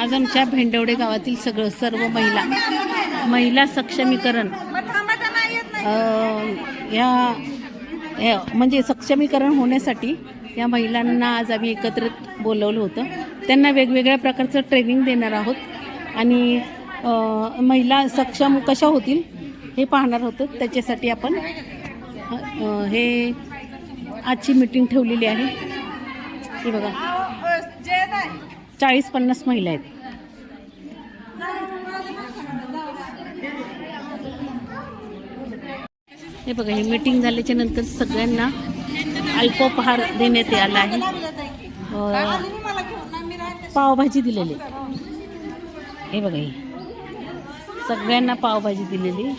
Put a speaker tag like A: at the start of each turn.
A: आज आमच्या भेंडवडे गावातील सर्व महिला सक्षमीकरण म्हणजे सक्षमीकरण होण्यासाठी या महिलांना आज आम्ही एकत्रित बोलवलं होतं. त्यांना वेगवेगळ्या प्रकारचं ट्रेनिंग देणार आहोत आणि महिला सक्षम कशा होतील हे पाहणार होतो. त्याच्यासाठी आपण हे आजची मीटिंग ठेवलेली आहे. हे बघा 40-50 महिला आहेत. हे बघा ही मीटिंग झाल्याच्या नंतर सगळ्यांना अल्पोपहार देण्यात आला आहे. पावभाजी दिलेली. हे बघा ही सगळ्यांना पावभाजी दिलेली.